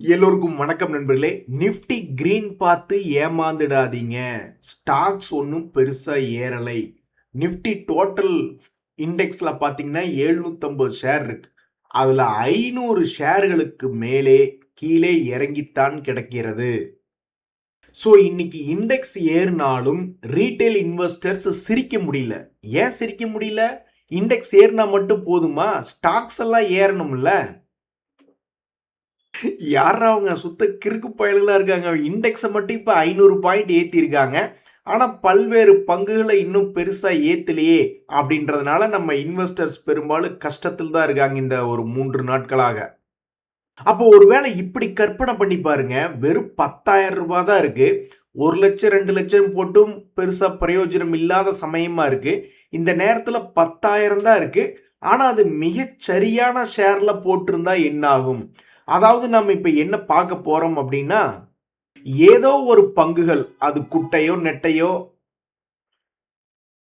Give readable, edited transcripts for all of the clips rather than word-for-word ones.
எல்லோருக்கும் வணக்கம் நண்பர்களே. நிஃப்டி கிரீன் பார்த்து ஏமாந்துடாதீங்க. ஸ்டாக்ஸ் ஒன்றும் பெருசா ஏறலை. நிஃப்டி டோட்டல் இண்டெக்ஸ்ல பார்த்தீங்கன்னா 750 ஷேர் இருக்கு. அதுல 500 ஷேர்களுக்கு மேலே கீழே இறங்கித்தான் கிடக்கிறது. ஸோ இன்னைக்கு இண்டெக்ஸ் ஏறினாலும் ரீட்டைல் இன்வெஸ்டர்ஸ் சிரிக்க முடியல. ஏன் சிரிக்க முடியல? இண்டெக்ஸ் ஏறினா மட்டும் போதுமா? ஸ்டாக்ஸ் எல்லாம் ஏறணும்ல. யாரா அவங்க சுத்த கிறுக்கு பயலுகளா இருக்காங்க. இண்டெக்ஸை மட்டும் இப்போ 500 பாயிண்ட் ஏற்றிருக்காங்க. ஆனால் பல்வேறு பங்குகளை இன்னும் பெருசாக ஏற்றலையே அப்படின்றதுனால நம்ம இன்வெஸ்டர்ஸ் பெரும்பாலும் கஷ்டத்தில் தான் இருக்காங்க இந்த ஒரு 3 நாட்களாக. அப்போ ஒருவேளை இப்படி கற்பனை பண்ணி பாருங்க, வெறும் 10,000 ரூபாய் தான் இருக்கு. 1 லட்சம் 2 லட்சம் போட்டும் பெருசா பிரயோஜனம் இல்லாத சமயமா இருக்கு. இந்த நேரத்தில் 10,000 தான் இருக்கு. ஆனால் அது மிகச் சரியான ஷேர்ல போட்டிருந்தா என்ன ஆகும்? அதாவது நம்ம இப்ப என்ன பார்க்க போறோம் அப்படின்னா, ஏதோ ஒரு பங்குகள், அது குட்டையோ நெட்டையோ,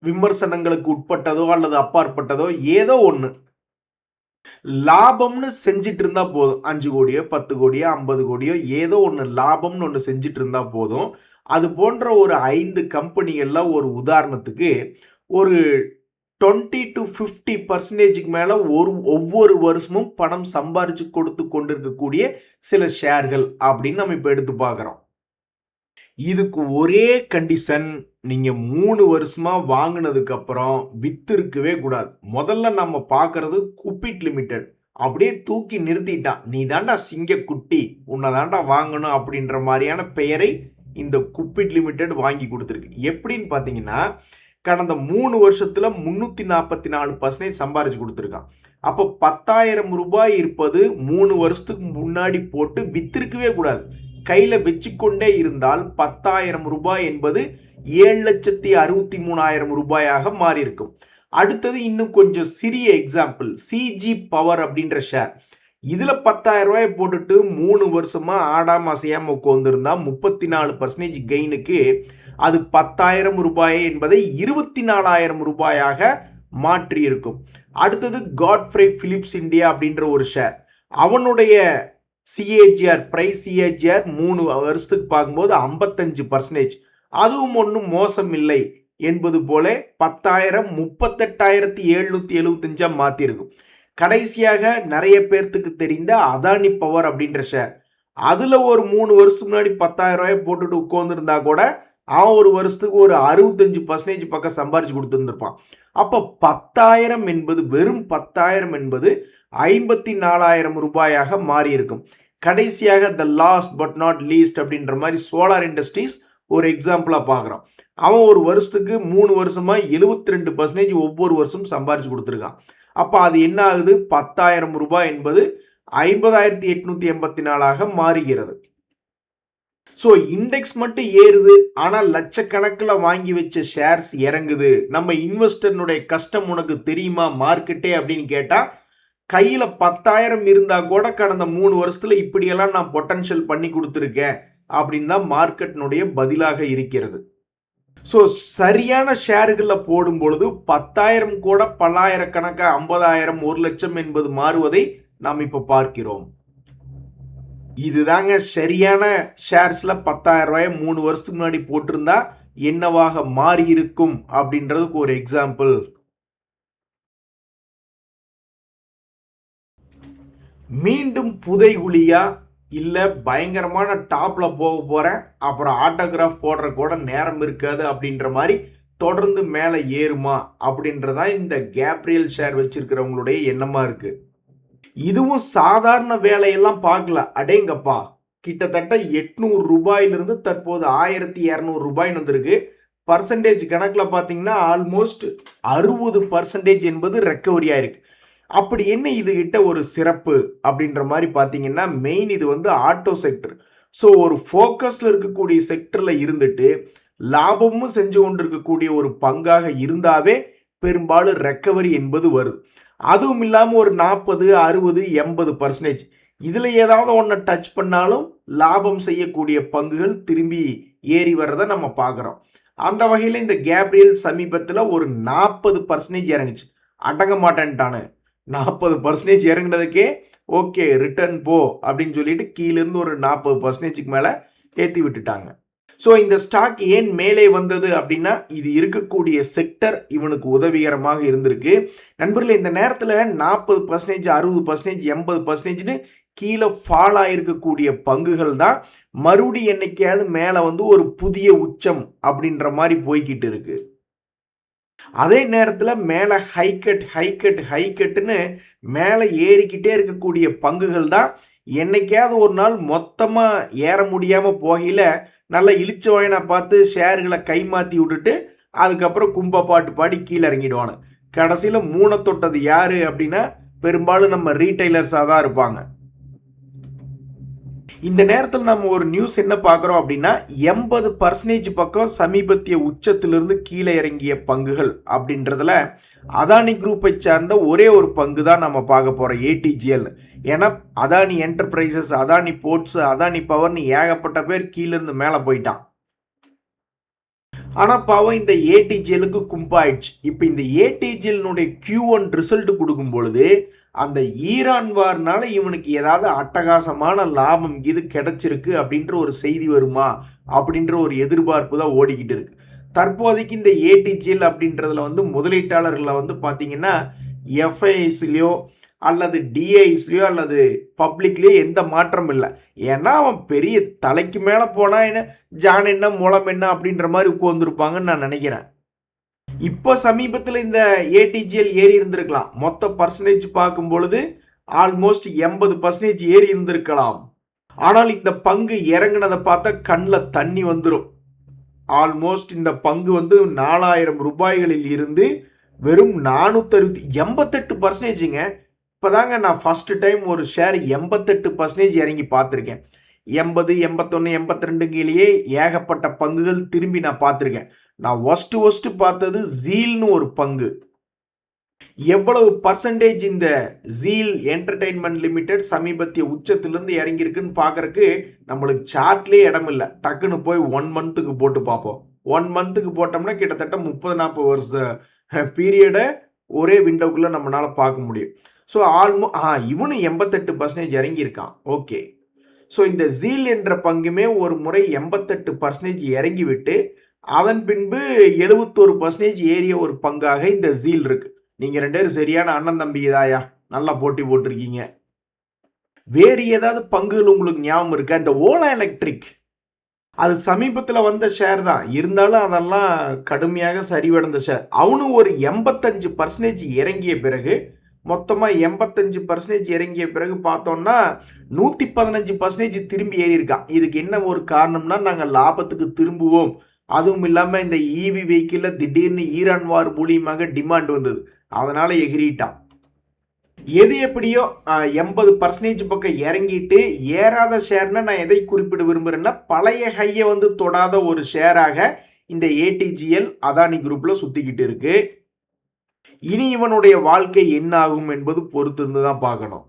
விமர்சனங்களுக்கு உட்பட்டதோ அல்லது அப்பாற்பட்டதோ ஏதோ ஒண்ணு லாபம்னு செஞ்சிட்டு இருந்தா போதும். 5 கோடியோ 10 கோடியோ 50 கோடியோ ஏதோ ஒண்ணு லாபம்னு ஒண்ணு செஞ்சிட்டு இருந்தா போதும். அது போன்ற ஒரு 5 கம்பெனிகள்ல ஒரு உதாரணத்துக்கு ஒரு 20 to 50% மேல ஒவ்வொரு வருஷமும் பணம் சம்பாரிச்சு கொடுத்து கொண்டிருக்கக்கூடிய சில ஷேர்கள் அப்படின்னு நம்ம இப்ப எடுத்து பார்க்கிறோம். இதுக்கு ஒரே கண்டிஷன், நீங்க 3 வருஷமா வாங்கினதுக்கு அப்புறம் வித்து இருக்கவே கூடாது. முதல்ல நம்ம பார்க்கறது குப்பிட் லிமிடெட். அப்படியே தூக்கி நிறுத்திட்டான். நீ தாண்டா சிங்க குட்டி, உன்னை தாண்டா வாங்கணும் அப்படின்ற மாதிரியான பெயரை இந்த குப்பிட் லிமிடெட் வாங்கி கொடுத்துருக்கு. எப்படின்னு பார்த்தீங்கன்னா, கடந்த 3 வருஷத்துல 344% சம்பாரிச்சு கொடுத்துருக்கான். அப்போ 10,000 ரூபாய் இருப்பது 3 வருஷத்துக்கு முன்னாடி போட்டு வித்திருக்கவே கூடாது. கையில வச்சுக்கொண்டே இருந்தால் 10,000 ரூபாய் என்பது 7,63,000 ரூபாயாக மாறி இருக்கும். அடுத்தது இன்னும் கொஞ்சம் சிறிய எக்ஸாம்பிள், சிஜி பவர் அப்படின்ற ஷேர். இதுல 10,000 ரூபாய் போட்டுட்டு 3 வருஷமா ஆடாம அசையாம உட்கார்ந்திருந்தா 34% கெயினுக்கு அது 10,000 ரூபாய் என்பதை 24,000 ரூபாயாக மாற்றி இருக்கும். அடுத்தது காட்ஃப்ரே பிலிப்ஸ் இந்தியா அப்படின்ற ஒரு ஷேர். அவனுடைய சிஏஜிஆர் பிரைஸ் சிஏஜிஆர் 3 வருஷத்துக்கு பார்க்கும்போது 55%. அதுவும் ஒன்றும் மோசம் இல்லை என்பது போல 10,000 38,775 மாத்திருக்கும். கடைசியாக நிறைய பேர்த்துக்கு தெரிந்த அதானி பவர் அப்படின்ற ஷேர். அதுல ஒரு 3 வருஷம் முன்னாடி 10,000 ரூபாய் போட்டுட்டு உட்கார்ந்துருந்தா கூட அவன் ஒரு வருஷத்துக்கு ஒரு 65% பக்கம் சம்பாரிச்சு கொடுத்துருந்துருப்பான். அப்போ 10,000 என்பது, வெறும் 10,000 என்பது 54,000 ரூபாயாக மாறி இருக்கும். கடைசியாக the last but not least அப்படின்ற மாதிரி சோலார் இண்டஸ்ட்ரீஸ் ஒரு எக்ஸாம்பிளா பார்க்குறோம். அவன் ஒரு வருஷத்துக்கு 3 வருஷமா 72% ஒவ்வொரு வருஷம் சம்பாரிச்சு கொடுத்துருக்கான். அப்போ அது என்ன ஆகுது? 10,000 ரூபாய் என்பது 50,884 மாறுகிறது. ஸோ இண்டெக்ஸ் மட்டும் ஏறுது, ஆனால் லட்சக்கணக்கில் வாங்கி வச்ச ஷேர்ஸ் இறங்குது. நம்ம இன்வெஸ்டர்னுடைய கஷ்டம் உனக்கு தெரியுமா மார்க்கெட்டே அப்படின்னு கேட்டால், கையில் 10,000 இருந்தால் கூட கடந்த 3 வருஷத்துல இப்படியெல்லாம் நான் பொட்டன்ஷியல் பண்ணி கொடுத்துருக்கேன் அப்படின்னு தான் மார்க்கெட்டினுடைய பதிலாக இருக்கிறது. ஸோ சரியான ஷேர்களில் போடும் பொழுது 10,000 கூட பல்லாயிரக்கணக்காக 50,000 1 லட்சம் என்பது மாறுவதை நாம் இப்போ பார்க்கிறோம். இதுதாங்க சரியான ஷேர்ஸ்ல 10,000 ரூபாய் 3 வருஷத்துக்கு முன்னாடி போட்டிருந்தா என்னவாக மாறி இருக்கும் அப்படின்றதுக்கு ஒரு எக்ஸாம்பிள். மீண்டும் புதைகுழியா இல்ல பயங்கரமான டாப்ல போக போறேன், அப்புறம் ஆட்டோகிராஃப் போடுற கூட நேரம் இருக்காது அப்படின்ற மாதிரி தொடர்ந்து மேலே ஏறுமா அப்படின்றதான் இந்த கேப்ரியல் ஷேர் வச்சிருக்கிறவங்களுடைய எண்ணமா இருக்கு. இதுவும் சாதாரண வேலையெல்லாம் பார்க்கல. அடேங்கப்பா, கிட்டத்தட்ட 800 ரூபாயிலிருந்து தற்போது 1,200 ரூபாய் வந்திருக்கு. பர்சன்டேஜ் கணக்கில் பார்த்தீங்கன்னா ஆல்மோஸ்ட் 60% என்பது ரெக்கவரி ஆயிருக்கு. அப்படி என்ன இது கிட்ட ஒரு சிறப்பு அப்படின்ற மாதிரி பார்த்தீங்கன்னா, மெயின் இது வந்து ஆட்டோ செக்டர். ஸோ ஒரு ஃபோக்கஸில் இருக்கக்கூடிய செக்டரில் இருந்துட்டு லாபமும் செஞ்சு கொண்டு இருக்கக்கூடிய ஒரு பங்காக இருந்தாவே பெரும்பாலும் ரெக்கவரி என்பது வருது. அதுவும் இல்லாமல் ஒரு 40, 60, 80% இதில் ஏதாவது ஒன்று டச் பண்ணாலும் லாபம் செய்யக்கூடிய பங்குகள் திரும்பி ஏறி வர்றதை நம்ம பார்க்குறோம். அந்த வகையில் இந்த கேப்ரியல் சமீபத்தில் ஒரு 40% இறங்குச்சு. அடங்க மாட்டேன்ட்டானு 40% இறங்குனதுக்கே ஓகே ரிட்டர்ன் போ அப்படின்னு சொல்லிட்டு கீழேருந்து ஒரு 40% மேலே ஏற்றி விட்டுட்டாங்க. ஸோ இந்த ஸ்டாக் ஏன் மேலே வந்தது அப்படின்னா இது இருக்கக்கூடிய செக்டர் இவனுக்கு உதவிகரமாக இருந்திருக்கு. நண்பர்களே, இந்த நேரத்தில் 40%, 60%, 80%ன்னு கீழே ஃபால் ஆயிருக்கக்கூடிய பங்குகள் தான் மறுபடியும் என்னைக்காவது மேலே வந்து ஒரு புதிய உச்சம் அப்படின்ற மாதிரி போய்கிட்டு இருக்கு. அதே நேரத்தில் மேலே ஹைக்கட்டுன்னு மேலே ஏறிக்கிட்டே இருக்கக்கூடிய பங்குகள் தான் என்னைக்காவது ஒரு நாள் மொத்தமாக ஏற முடியாமல் போகையில் நல்லா இழிச்ச வாயினா பார்த்து ஷேர்களை கைமாற்றி விட்டுட்டு அதுக்கப்புறம் கும்ப பாட்டு பாடி கீழே இறங்கிடுவானு. கடைசியில் மூணை தொட்டது யாரு அப்படின்னா பெரும்பாலும் நம்ம ரீட்டைலர்ஸாக தான் இருப்பாங்க. இந்த நேரத்தில் நம்ம ஒரு நியூஸ் என்ன பார்க்குறோம் அப்படின்னா 80% பக்கம் சமீபத்திய உச்சத்திலிருந்து கீழே இறங்கிய பங்குகள் அப்படின்றதுல அதானி குரூப்பை சார்ந்த ஒரே ஒரு பங்கு தான் நம்ம பார்க்க போகிறோம், ஏடிஜிஎல். ஏன்னா அதானி என்டர்பிரைசஸ், அதானி போர்ட்ஸ், அதானி பவர்னு ஏகப்பட்ட பேர் கீழேருந்து மேலே போயிட்டான். ஆனால் பாவம் இந்த ஏடிஜிஎலுக்கு கும்பாயிடுச்சு. இப்போ இந்த ஏடிஜிஎல்னுடைய Q1 ரிசல்ட் கொடுக்கும் பொழுது அந்த ஈரான் வார்னால இவனுக்கு ஏதாவது அட்டகாசமான லாபம் இது கிடைச்சிருக்கு அப்படின்ற ஒரு செய்தி வருமா அப்படின்ற ஒரு எதிர்பார்ப்பு தான் ஓடிக்கிட்டு இருக்கு. தற்போதைக்கு இந்த ஏடிஜிஎல் அப்படின்றதுல வந்து முதலீட்டாளர்களை வந்து பார்த்தீங்கன்னா எஃப்ஐஸ்லையோ அல்லது டிஐஸ்லையோ அல்லது பப்ளிக்லேயோ எந்த மாற்றம் இல்லை. ஏன்னா அவன் பெரிய தலைக்கு மேலே போனால் என்ன ஜான் என்ன மூலம் என்ன அப்படின்ற மாதிரி உட்காந்துருப்பாங்கன்னு நான் நினைக்கிறேன். இப்போ சமீபத்தில் இந்த ஏடிஜிஎல் ஏறி இருந்திருக்கலாம். மொத்த பர்சன்டேஜ் பார்க்கும் பொழுது ஆல்மோஸ்ட் 80% ஏறி இருந்திருக்கலாம். ஆனால் இந்த பங்கு இறங்கினதை பார்த்தா கண்ணில் தண்ணி வந்துடும். ஆல்மோஸ்ட் இந்த பங்கு வந்து 4000 ரூபாய்களில் இருந்து வெறும் 488%ங்க. இப்போதாங்க நான் ஃபர்ஸ்ட் டைம் ஒரு ஷேர் 88% இறங்கி பார்த்துருக்கேன். 80, 81, 82ங்கிலேயே ஏகப்பட்ட பங்குகள் திரும்பி நான் பார்த்துருக்கேன். நான் ஒஸ்ட் பார்த்தது ஜீல்னு ஒரு பங்கு. எவ்வளவு பர்சன்டேஜ் இந்த ஜீல் என்டர்டைன்மெண்ட் லிமிடெட் சமீபத்திய உச்சத்திலிருந்து இறங்கியிருக்குன்னு பார்க்கறக்கு நம்மளுக்கு சார்ட்லேயே இடம் இல்லை. டக்குன்னு போய் 1 மந்த்துக்கு போட்டு பார்ப்போம். 1 மந்த்துக்கு போட்டோம்னா கிட்டத்தட்ட 30-40 வருஷ பீரியடை ஒரே விண்டோக்குள்ளே நம்மளால பார்க்க முடியும். ஸோ இவனும் 88% இறங்கியிருக்கான். ஓகே, ஸோ இந்த ஜீல் என்ற பங்குமே ஒரு முறை 88% இறங்கி விட்டு அதன் பின்பு 71% ஏறிய ஒரு பங்காக இந்த ஜீல் இருக்கு. நீங்க 2 பேரும் சரியான அண்ணன் தம்பி தாயா, நல்லா போட்டி போட்டிருக்கீங்க. வேறு ஏதாவது பங்குகள் உங்களுக்கு ஞாபகம் இருக்கா? இந்த ஓலா எலக்ட்ரிக், அது சமீபத்தில் வந்த ஷேர் தான், இருந்தாலும் அதெல்லாம் கடுமையாக சரிவடைந்த ஷேர். அவனும் ஒரு 85% இறங்கிய பிறகு, மொத்தமாக 85% இறங்கிய பிறகு பார்த்தோம்னா 115% திரும்பி ஏறி இருக்கான். இதுக்கு என்ன ஒரு காரணம்னா நாங்கள் லாபத்துக்கு திரும்புவோம், அதுவும் இல்லாமல் இந்த இவி வெஹிக்கிளில் திடீர்னு ஈரான் வார் மூலியமாக டிமாண்ட் வந்தது, அதனால எகிரிட்டான். எது எப்படியோ 80% பக்கம் இறங்கிட்டு ஏறாத ஷேர்னா நான் எதை குறிப்பிட விரும்புகிறேன்னா பழைய ஹையை வந்து தொடாத ஒரு ஷேராக இந்த ஏடிஜிஎல் அதானி குரூப்ல சுத்திக்கிட்டு இருக்கு. இனி இவனுடைய வாழ்க்கை என்ன ஆகும் என்பது பொறுத்து இருந்து தான் பார்க்கணும்.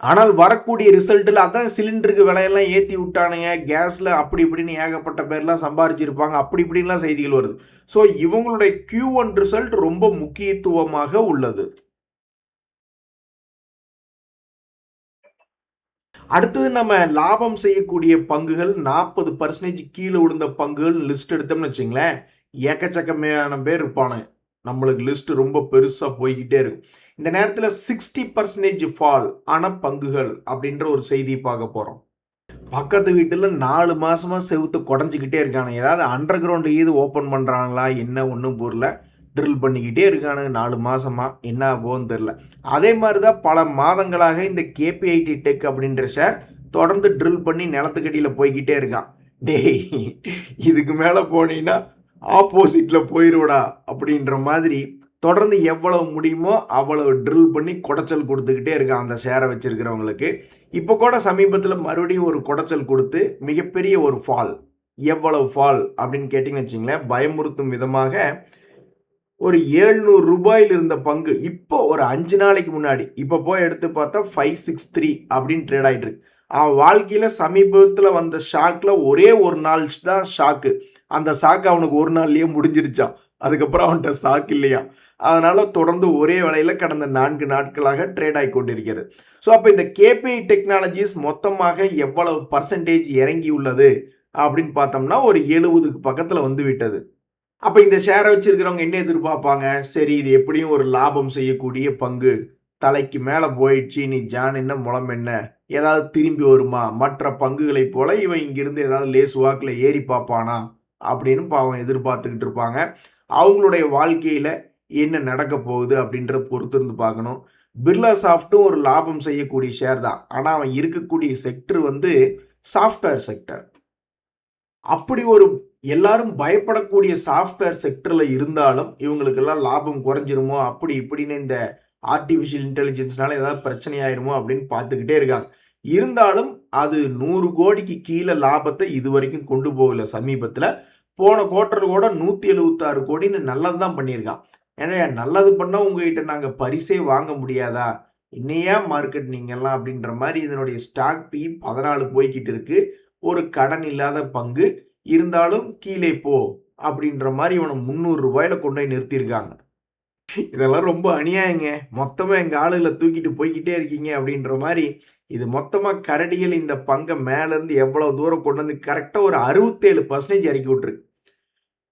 ஆனால் வரக்கூடிய ரிசல்ட்டில் அதான் சிலிண்டருக்கு விலையெல்லாம் ஏற்றி விட்டானுங்க, கேஸில் அப்படி இப்படின்னு ஏகப்பட்ட பேர்லாம் சம்பாரிச்சிருப்பாங்க, அப்படி இப்படின்லாம் செய்திகள் வருது. ஸோ இவங்களுடைய Q1 ரிசல்ட் ரொம்ப முக்கியத்துவமாக உள்ளது. அடுத்தது நம்ம லாபம் செய்யக்கூடிய பங்குகள் 40% கீழே விழுந்த பங்குகள் லிஸ்ட் எடுத்தோம்னு வச்சுங்களேன், ஏக்கச்சக்கமான பேர் இருப்பானு. நம்மளுக்கு லிஸ்ட் ரொம்ப பெருசாக போய்கிட்டே இருக்கும். இந்த நேரத்தில் 60% ஃபால் ஆன பங்குகள் அப்படின்ற ஒரு செய்தி பார்க்க போகிறோம். பக்கத்து வீட்டில் 4 மாதமாக செவுத்து குடஞ்சிக்கிட்டே இருக்கானுங்க. ஏதாவது அண்டர் கிரவுண்டு இது ஓப்பன் பண்ணுறாங்களா என்ன ஒன்றும் பொருள ட்ரில் பண்ணிக்கிட்டே இருக்கானுங்க 4 மாதமாக. என்ன ஆகும்னு தெரில. அதே மாதிரி தான் பல மாதங்களாக இந்த கேபிஐடி டெக் அப்படின்ற ஷேர் தொடர்ந்து ட்ரில் பண்ணி நிலத்துக்கடியில் போய்கிட்டே இருக்கான். டேய், இதுக்கு மேலே போனீங்கன்னா ஆப்போசிட்டில் போயிடுவடா அப்படின்ற மாதிரி தொடர்ந்து எவ்வளவு முடியுமோ அவ்வளவு ட்ரில் பண்ணி குடைச்சல் கொடுத்துக்கிட்டே இருக்கான் அந்த ஷேரை வச்சிருக்கிறவங்களுக்கு. இப்போ கூட சமீபத்தில் மறுபடியும் ஒரு குடைச்சல் கொடுத்து மிகப்பெரிய ஒரு ஃபால். எவ்வளவு ஃபால் அப்படின்னு கேட்டிங்கன்னு வச்சிங்களேன், பயமுறுத்தும் விதமாக ஒரு 700 ரூபாயில் இருந்த பங்கு இப்போ ஒரு 5 நாளைக்கு முன்னாடி இப்போ போய் எடுத்து பார்த்தா 563 அப்படின்னு ட்ரேட் ஆகிட்டு இருக்கு. அவன் வாழ்க்கையில் சமீபத்தில் வந்த ஷாக்கில் ஒரே ஒரு நாள் தான் ஷாக்கு. அந்த ஷாக்கு அவனுக்கு ஒரு நாள்லேயே முடிஞ்சிருச்சான். அதுக்கப்புறம் அவன்கிட்ட ஷாக் இல்லையா. அதனால தொடர்ந்து ஒரே விலையில கடந்த 4 நாட்களாக ட்ரேட் ஆகி கொண்டிருக்கிறது. ஸோ அப்போ இந்த கேபிஐ டெக்னாலஜிஸ் மொத்தமாக எவ்வளவு பர்சன்டேஜ் இறங்கி உள்ளது அப்படின்னு பார்த்தோம்னா ஒரு 70க்கு பக்கத்தில் வந்து விட்டது. அப்போ இந்த ஷேரை வச்சிருக்கிறவங்க என்ன எதிர்பார்ப்பாங்க? சரி, இது எப்படியும் ஒரு லாபம் செய்யக்கூடிய பங்கு, தலைக்கு மேலே போயிடுச்சு, நீ ஜான் என்ன முளம் என்ன, ஏதாவது திரும்பி வருமா, மற்ற பங்குகளைப் போல இவன் இங்கிருந்து ஏதாவது லேசு வாக்கில் ஏறி பார்ப்பானா அப்படின்னு பாவம் எதிர்பார்த்துக்கிட்டு இருப்பாங்க. அவங்களுடைய வாழ்க்கையில் என்ன நடக்க போகுது அப்படின்றத பொறுத்து இருந்து பார்க்கணும். பிர்லா சாஃப்ட்டும் ஒரு லாபம் செய்யக்கூடிய ஷேர் தான். ஆனால் அவன் இருக்கக்கூடிய செக்டர் வந்து சாஃப்ட்வேர் செக்டர். அப்படி ஒரு எல்லாரும் பயப்படக்கூடிய சாஃப்ட்வேர் செக்டர்ல இருந்தாலும் இவங்களுக்கெல்லாம் லாபம் குறைஞ்சிருமோ அப்படி இப்படின்னு இந்த ஆர்டிஃபிஷியல் இன்டெலிஜென்ஸ்னால ஏதாவது பிரச்சனை ஆயிருமோ அப்படின்னு பார்த்துக்கிட்டே இருக்காங்க. இருந்தாலும் அது 100 கோடிக்கு கீழே லாபத்தை இது வரைக்கும் கொண்டு போகல. சமீபத்தில் போன குவார்டர் கூட 176 கோடின்னு நல்லது தான் பண்ணியிருக்கான். ஏன்னா நல்லது பண்ணால் உங்ககிட்ட நாங்கள் பரிசே வாங்க முடியாதா, இன்னையா மார்க்கெட் நீங்கெல்லாம் அப்படின்ற மாதிரி இதனுடைய ஸ்டாக் பி 14 போய்கிட்டு இருக்கு. ஒரு கடன் இல்லாத பங்கு இருந்தாலும் கீழே போ அப்படின்ற மாதிரி இவனை 300 ரூபாயில கொண்டு போய் நிறுத்தியிருக்காங்க. இதெல்லாம் ரொம்ப அநியாயங்க. மொத்தமா எங்க ஆளுகளை தூக்கிட்டு போய்கிட்டே இருக்கீங்க அப்படின்ற மாதிரி. இது மொத்தமா கரடிகள் இந்த பங்கை மேல இருந்து எவ்வளவு தூரம் கொண்டு வந்து கரெக்டா ஒரு 67% இறக்கி விட்டுருக்கு.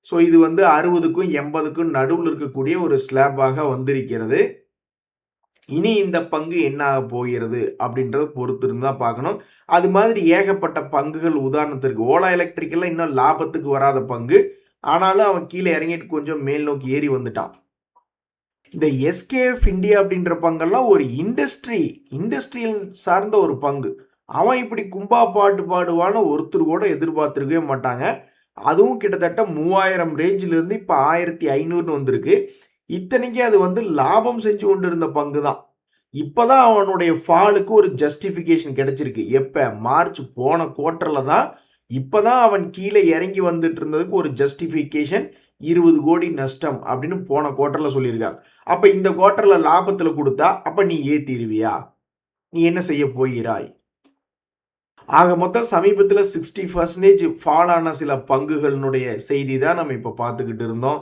ஸோ இது வந்து 60க்கும் 80க்கும் நடுவில் இருக்கக்கூடிய ஒரு ஸ்லாபாக வந்திருக்கிறது. இனி இந்த பங்கு என்ன ஆக போகிறது அப்படின்றத பொறுத்து இருந்தா பார்க்கணும். அது மாதிரி ஏகப்பட்ட பங்குகள், உதாரணத்திற்கு ஓலா எலக்ட்ரிக்கெல்லாம் இன்னும் லாபத்துக்கு வராத பங்கு, ஆனாலும் அவன் கீழே இறங்கிட்டு கொஞ்சம் மேல் நோக்கி ஏறி வந்துட்டான். இந்த எஸ்கேஎஃப் இந்தியா அப்படின்ற பங்கெல்லாம் ஒரு இண்டஸ்ட்ரியல் சார்ந்த ஒரு பங்கு. அவன் இப்படி கும்பா பாட்டு பாடுவான்னு ஒருத்தர் கூட எதிர்பார்த்துருக்கவே மாட்டாங்க. அதுவும் கிட்டத்தட்ட 3000 ரேஞ்சிலிருந்து இப்போ 1500 வந்திருக்கு. இத்தனைக்கு அது வந்து லாபம் செஞ்சு கொண்டு இருந்த பங்கு தான். இப்போதான் அவனுடைய ஃபாலுக்கு ஒரு ஜஸ்டிஃபிகேஷன் கிடைச்சிருக்கு. எப்போ? மார்ச் போன குவார்டர்ல தான். இப்போதான் அவன் கீழே இறங்கி வந்துட்டு இருந்ததுக்கு ஒரு ஜஸ்டிஃபிகேஷன் 20 கோடி நஷ்டம் அப்படின்னு போன குவார்டர்ல சொல்லியிருக்காங்க. அப்போ இந்த குவார்டர்ல லாபத்தில் கொடுத்தா அப்போ நீ ஏத்திருவியா? நீ என்ன செய்ய போகிறாய்? ஆக மொத்தம் சமீபத்தில் 60% ஃபால் ஆன சில பங்குகளினுடைய செய்தி தான் நம்ம இப்போ பார்த்துக்கிட்டு இருந்தோம்.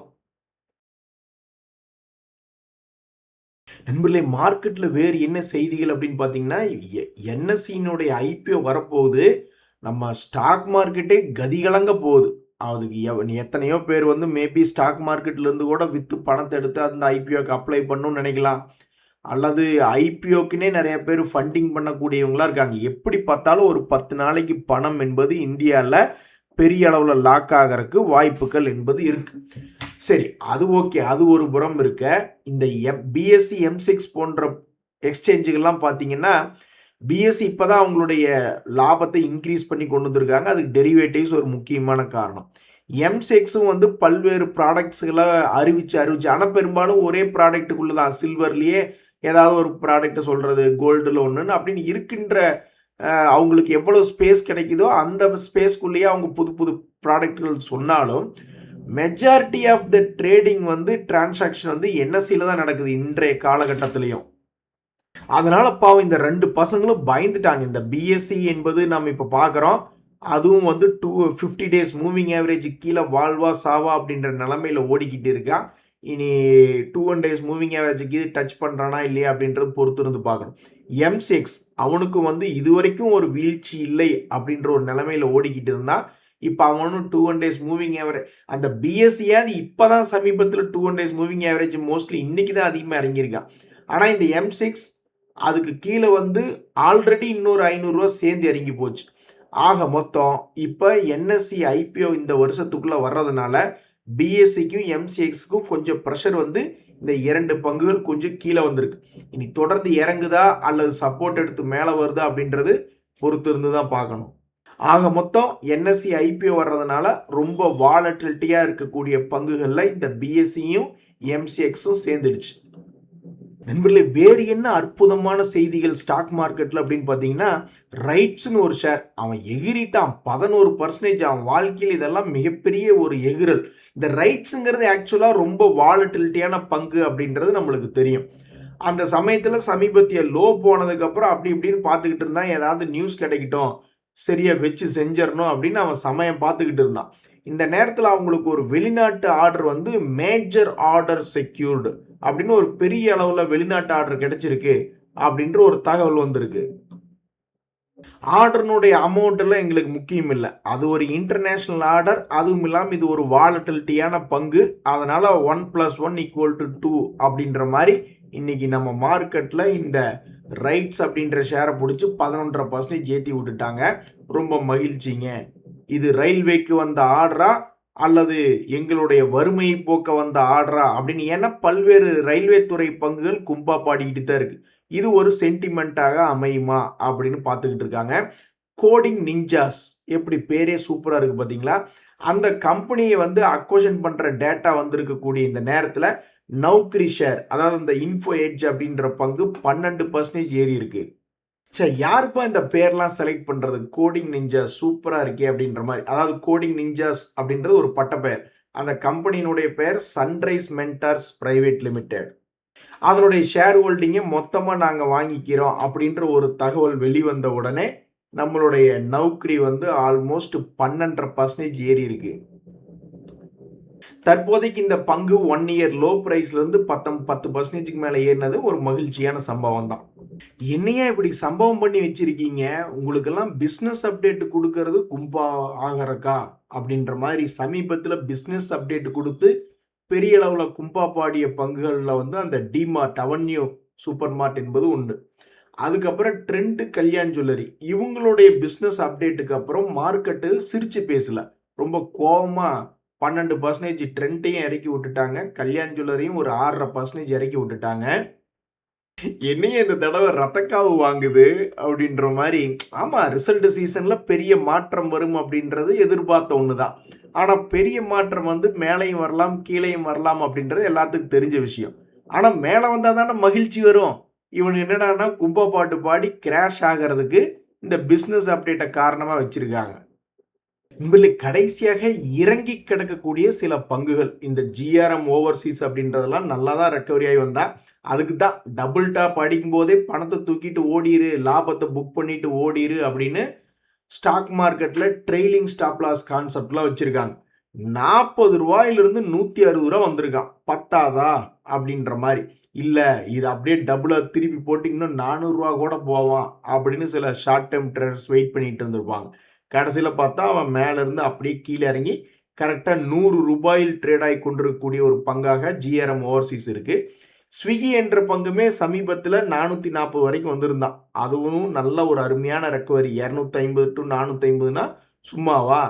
நண்பர்களே, மார்க்கெட்டில் வேறு என்ன செய்திகள் அப்படின்னு பார்த்தீங்கன்னா, என்எஸ்சியினுடைய ஐபிஓ வரப்போகுது. நம்ம ஸ்டாக் மார்க்கெட்டே கதிகலங்க போகுது. அதுக்கு எத்தனையோ பேர் வந்து மேபி ஸ்டாக் மார்க்கெட்லேருந்து கூட விற்று பணத்தை எடுத்து அந்த ஐபிஓக்கு அப்ளை பண்ணணும்னு நினைக்கலாம். அல்லது ஐபிஓக்குன்னே நிறைய பேர் ஃபண்டிங் பண்ணக்கூடியவங்களா இருக்காங்க. எப்படி பார்த்தாலும் ஒரு 10 நாளைக்கு பணம் என்பது இந்தியாவில் பெரிய அளவில் லாக் ஆகிறதுக்கு வாய்ப்புகள் என்பது இருக்கு. சரி, அது ஓகே, அது ஒரு புறம் இருக்க. இந்த பிஎஸ்சி M6 போன்ற எக்ஸ்சேஞ்சுகள்லாம் பார்த்தீங்கன்னா, பிஎஸ்சி இப்போதான் அவங்களுடைய லாபத்தை இன்க்ரீஸ் பண்ணி கொண்டு வந்திருக்காங்க. அதுக்கு டெரிவேட்டிவ்ஸ் ஒரு முக்கியமான காரணம். M6ம் வந்து பல்வேறு ப்ராடக்ட்ஸுகளை அறிவிச்சு ஆனால் பெரும்பாலும் ஒரே ப்ராடக்ட்டுக்குள்ளே தான். சில்வர்லேயே ஏதாவது ஒரு ப்ராடக்டை சொல்கிறது, கோல்டில் ஒன்றுன்னு அப்படின்னு இருக்கின்ற அவங்களுக்கு எவ்வளோ ஸ்பேஸ் கிடைக்குதோ அந்த ஸ்பேஸ்க்குள்ளேயே அவங்க புது புது ப்ராடக்ட்கள் சொன்னாலும் மெஜாரிட்டி ஆஃப் த ட்ரேடிங் வந்து டிரான்சாக்ஷன் வந்து என்எஸ்சியில் தான் நடக்குது இன்றைய காலகட்டத்திலையும். அதனால பாவம் இந்த 2 பசங்களும் பயந்துட்டாங்க. இந்த பிஎஸ்சி என்பது நம்ம இப்போ பார்க்குறோம், அதுவும் வந்து 50 டேஸ் மூவிங் ஆவரேஜ் கீழே வாழ்வா சாவா அப்படின்ற நிலைமையில் ஓடிக்கிட்டு இருக்கான். இனி 200 டேஸ் மூவிங் ஆவரேஜுக்கு இது டச் பண்ணுறானா இல்லையா அப்படின்றது பொறுத்து இருந்து பார்க்கணும். M6 அவனுக்கு வந்து இதுவரைக்கும் ஒரு வீழ்ச்சி இல்லை அப்படின்ற ஒரு நிலைமையில் ஓடிக்கிட்டு இருந்தான். இப்போ அவனும் 200 டேஸ் மூவிங் ஆவரேஜ், அந்த பிஎஸ்சியாவது இப்போ தான் சமீபத்தில் 200 டேஸ் மூவிங் ஆவரேஜ் மோஸ்ட்லி இன்னைக்கு தான் அதிகமாக இறங்கியிருக்கான். ஆனால் இந்த M6 அதுக்கு கீழே வந்து ஆல்ரெடி இன்னொரு 500 ரூபா சேர்ந்து இறங்கி போச்சு. ஆக மொத்தம் இப்போ என்எஸ்சி ஐபிஓ இந்த வருஷத்துக்குள்ளே வர்றதுனால பிஎஸ்சிக்கும் M6க்கும் கொஞ்சம் ப்ரெஷர் வந்து இந்த 2 பங்குகள் கொஞ்சம் கீழே வந்திருக்கு. இனி தொடர்ந்து இறங்குதா அல்லது சப்போர்ட் எடுத்து மேலே வருதா அப்படின்றது பொறுத்து இருந்து தான் பார்க்கணும். ஆக மொத்தம் என்எஸ்சி ஐபிஓ வர்றதுனால ரொம்ப வாலட்டிலிட்டியாக இருக்கக்கூடிய பங்குகளில் இந்த பிஎஸ்சியும் M6ம் சேர்ந்துடுச்சு. நண்பர்களே, வேறு என்ன அற்புதமான செய்திகள் ஸ்டாக் மார்க்கெட்டில் அப்படின்னு பார்த்தீங்கன்னா, ரைட்ஸ்னு ஒரு ஷேர் அவன் எகிரிட்டான் 11%. அவன் வாழ்க்கையில் இதெல்லாம் மிகப்பெரிய ஒரு எகிரல். இந்த ரைட்ஸுங்கிறது ஆக்சுவலாக ரொம்ப வாலட்டிலிட்டியான பங்கு அப்படின்றது நம்மளுக்கு தெரியும். அந்த சமயத்தில் சமீபத்திய லோ போனதுக்கப்புறம் அப்படி இப்படின்னு பார்த்துக்கிட்டு இருந்தான். ஏதாவது நியூஸ் கிடைக்கட்டும், சரியாக வச்சு செஞ்சிடணும் அப்படின்னு அவன் சமயம் பார்த்துக்கிட்டு இருந்தான். இந்த நேரத்தில் அவங்களுக்கு ஒரு வெளிநாட்டு ஆர்டர் வந்து மேஜர் ஆர்டர் செக்யூர்டு அப்படின்னு ஒரு பெரிய அளவில் வெளிநாட்டு ஆர்டர் கிடைச்சிருக்கு அப்படின்ற ஒரு தகவல் வந்திருக்கு. ஆர்டர்னுடைய அமௌண்ட் எல்லாம் எங்களுக்கு முக்கியம் இல்லை. அது ஒரு இன்டர்நேஷனல் ஆர்டர், அதுவும் இல்லாமல் இது ஒரு வாலட்டிலிட்டியான பங்கு. அதனால 1+1=2 அப்படின்ற மாதிரி இன்னைக்கு நம்ம மார்க்கெட்டில் இந்த ரைட்ஸ் அப்படின்ற ஷேரை பிடிச்சி 11.5% ஏற்றி விட்டுட்டாங்க. ரொம்ப மகிழ்ச்சிங்க. இது ரயில்வேக்கு வந்த ஆர்டரா அல்லது எங்களுடைய வறுமையை போக்க வந்த ஆர்டரா அப்படின்னு, ஏன்னா பல்வேறு ரயில்வே துறை பங்குகள் கும்பா பாடிக்கிட்டு தான் இருக்கு. இது ஒரு சென்டிமெண்ட்டாக அமையுமா அப்படின்னு பார்த்துக்கிட்டு இருக்காங்க. கோடிங் நிஞ்சாஸ், எப்படி பேரே சூப்பராக இருக்குது பார்த்தீங்களா? அந்த கம்பெனியை வந்து அக்வஷன் பண்ணுற டேட்டா வந்திருக்கக்கூடிய இந்த நேரத்தில் நௌக்ரி ஷேர், அதாவது இந்த இன்ஃபோ எட்ஜ் அப்படின்ற பங்கு 12% ஏறி இருக்கு. சரி, யாருப்பா இந்த பேர்லாம் செலக்ட் பண்ணுறது? கோடிங் நிஞ்சாஸ் சூப்பராக இருக்கே அப்படின்ற மாதிரி. அதாவது கோடிங் நிஞ்சாஸ் அப்படின்றது ஒரு பட்ட பெயர். அந்த கம்பெனியினுடைய பெயர் சன்ரைஸ் மென்டார்ஸ் பிரைவேட் லிமிடெட். அதனுடைய ஷேர் ஹோல்டிங்கை மொத்தமாக நாங்கள் வாங்கிக்கிறோம் அப்படின்ற ஒரு தகவல் வெளிவந்த உடனே நம்மளுடைய நௌக்ரி வந்து ஆல்மோஸ்ட் 12.5% ஏறி இருக்கு. தற்போதைக்கு இந்த பங்கு 1 இயர் லோ பிரைஸ்லேருந்து 10% மேலே ஏறினது ஒரு மகிழ்ச்சியான சம்பவம் தான். என்னையா இப்படி சம்பவம் பண்ணி வச்சிருக்கீங்க? உங்களுக்கெல்லாம் பிஸ்னஸ் அப்டேட் கொடுக்கறது கும்பா ஆகறக்கா அப்படின்ற மாதிரி சமீபத்தில் பிஸ்னஸ் அப்டேட் கொடுத்து பெரிய அளவில் கும்பா பாடிய பங்குகளில் வந்து அந்த டிமார்ட், அவென்யூ சூப்பர் மார்ட் என்பது உண்டு. அதுக்கப்புறம் ட்ரெண்ட், கல்யாண் ஜுவல்லரி, இவங்களுடைய பிஸ்னஸ் அப்டேட்டுக்கு அப்புறம் மார்க்கெட்டு சிரிச்சு பேசல. ரொம்ப கோபமாக 12% ட்ரெண்ட்டையும் இறக்கி விட்டுட்டாங்க. கல்யாண் ஜுவல்லரியும் ஒரு 6.5% இறக்கி விட்டுட்டாங்க. என்னையே இந்த தடவை ரத்தக்காவு வாங்குது அப்படின்ற மாதிரி. ஆமாம், ரிசல்ட் சீசனில் பெரிய மாற்றம் வரும் அப்படின்றது எதிர்பார்த்த ஒன்று தான். ஆனால் பெரிய மாற்றம் வந்து மேலேயும் வரலாம் கீழேயும் வரலாம் அப்படின்றது எல்லாத்துக்கும் தெரிஞ்ச விஷயம். ஆனால் மேலே வந்தால் தானே மகிழ்ச்சி வரும். இவன் என்னடான்னா கும்பா பாட்டு பாடி கிராஷ் ஆகிறதுக்கு இந்த பிஸ்னஸ் அப்டேட்டை காரணமாக வச்சிருக்காங்க. உங்களுக்கு கடைசியாக இறங்கி கிடக்கக்கூடிய சில பங்குகள், இந்த ஜிஆர்எம் ஓவர்சீஸ் அப்படின்றதெல்லாம் நல்லா தான் ரெக்கவரி ஆகி வந்தா. அதுக்கு தான் டபுள் டாப் அடிக்கும் போதே பணத்தை தூக்கிட்டு ஓடிரு, லாபத்தை புக் பண்ணிட்டு ஓடிரு அப்படின்னு ஸ்டாக் மார்க்கெட்டில் ட்ரெயிலிங் ஸ்டாப் லாஸ் கான்செப்ட்லாம் வச்சுருக்காங்க. 40 ரூபாயிலிருந்து 160 ரூபா வந்திருக்கான். பத்தாதா அப்படின்ற மாதிரி. இல்லை, இது அப்படியே டபுளாக திருப்பி போட்டு இன்னும் 400 ரூபா கூட போவான் அப்படின்னு சில ஷார்ட் டேர்ம் ட்ரேடர்ஸ் வெயிட் பண்ணிட்டு இருந்திருப்பாங்க. கடைசியில் பார்த்தா அவன் மேலேருந்து அப்படியே கீழே இறங்கி கரெக்டாக 100 ரூபாயில் ட்ரேட் ஆகி கொண்டிருக்கக்கூடிய ஒரு பங்காக ஜிஆர்எம் ஓவர்சீஸ் இருக்குது. ஸ்விக்கி என்ற பங்குமே சமீபத்தில் 440 வரைக்கும் வந்திருந்தான். அதுவும் நல்ல ஒரு அருமையான ரெக்கவரி. 250 to 450னா சும்மாவா?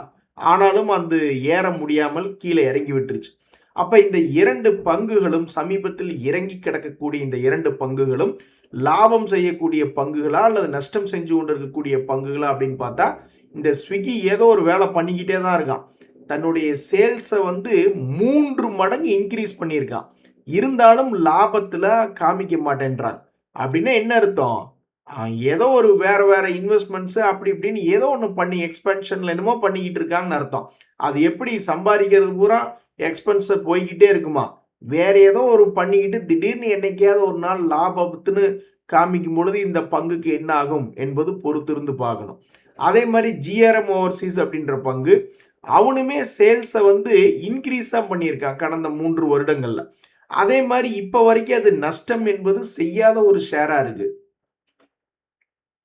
ஆனாலும் அது ஏற முடியாமல் கீழே இறங்கி விட்டுருச்சு. அப்போ இந்த 2 பங்குகளும் சமீபத்தில் இறங்கி கிடக்கக்கூடிய இந்த 2 பங்குகளும் லாபம் செய்யக்கூடிய பங்குகளா அல்லது நஷ்டம் செஞ்சு கொண்டு இருக்கக்கூடிய பங்குகளா அப்படின்னு பார்த்தா, இந்த ஸ்விக்கி ஏதோ ஒரு வேலை பண்ணிக்கிட்டே தான் இருக்கான். தன்னுடைய சேல்ஸை வந்து 3 மடங்கு இன்க்ரீஸ் பண்ணியிருக்கான். இருந்தாலும் லாபத்தில் காமிக்க மாட்டேன்றாங்க. அப்படின்னா என்ன அர்த்தம்? ஏதோ ஒரு வேற இன்வெஸ்ட்மெண்ட்ஸு அப்படி இப்படின்னு ஏதோ ஒன்று பண்ணி எக்ஸ்பென்ஷனில் என்னமோ பண்ணிக்கிட்டு இருக்காங்கன்னு அர்த்தம். அது எப்படி சம்பாதிக்கிறது பூரா எக்ஸ்பென்ஸை போய்கிட்டே இருக்குமா? வேற ஏதோ ஒரு பண்ணிக்கிட்டு திடீர்னு என்னைக்காவது ஒரு நாள் லாபத்துன்னு காமிக்கும் பொழுது இந்த பங்குக்கு என்ன ஆகும் என்பது பொறுத்திருந்து பார்க்கணும். அதே மாதிரி ஜிஆர்எம் ஓவர்சீஸ் அப்படின்ற பங்கு அவனுமே சேல்ஸை வந்து இன்க்ரீஸாக பண்ணியிருக்கான் கடந்த 3 வருடங்களில். அதே மாதிரி இப்போ வரைக்கும் அது நஷ்டம் என்பது செய்யாத ஒரு ஷேராக இருக்கு.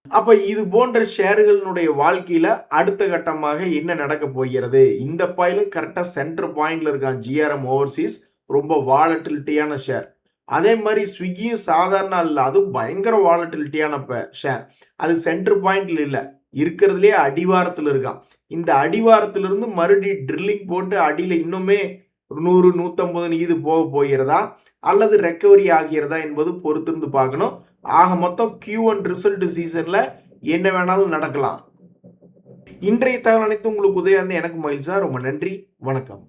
அப்போ இது போன்ற ஷேர்களுடைய வாழ்க்கையில அடுத்த கட்டமாக என்ன நடக்க போகிறது? இந்த பாயிலும் கரெக்டாக சென்டர் பாயிண்ட்ல இருக்கான் ஜிஆர்எம் ஓவர்சீஸ். ரொம்ப வாலட்டிலிட்டியான ஷேர். அதே மாதிரி ஸ்விக்கியும் சாதாரண இல்லை, அது பயங்கர வாலட்டிலிட்டியான ஷேர். அது சென்டர் பாயிண்ட்ல இல்லை, இருக்கிறதுலே அடிவாரத்தில் இருக்கான். இந்த அடிவாரத்திலிருந்து மறுபடியும் ட்ரில்லிங் போட்டு அடியில் இன்னுமே 100 150 இது போகிறதா அல்லது ரெக்கவரி ஆகிறதா என்பது பொறுத்திருந்து பார்க்கணும். ஆக மொத்தம் Q1 ரிசல்ட் சீசன்ல என்ன வேணாலும் நடக்கலாம். இன்றைய தகவல் அனைத்து உங்களுக்கு உதவியாக இருந்த எனக்கு மகிழ்ச்சி. ரொம்ப நன்றி, வணக்கம்.